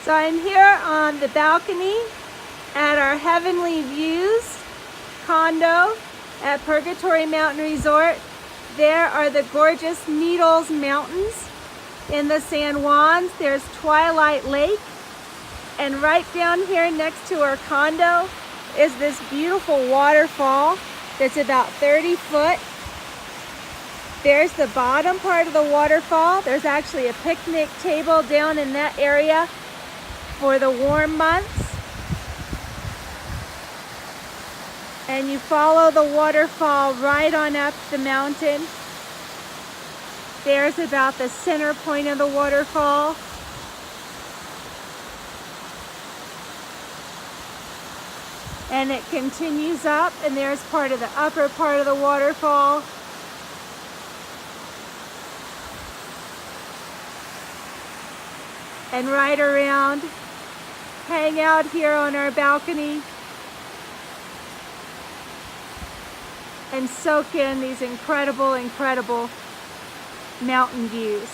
So I'm here on the balcony at our Heavenly Views condo at Purgatory Mountain Resort. There are the gorgeous Needles Mountains in the San Juans. There's Twilight Lake. And right down here next to our condo is this beautiful waterfall that's about 30 foot. There's the bottom part of the waterfall. There's actually a picnic table down in that area for the warm months. And you follow the waterfall right on up the mountain. There's about the center point of the waterfall. And it continues up, and there's part of the upper part of the waterfall. And right around, hang out here on our balcony and soak in these incredible, incredible mountain views.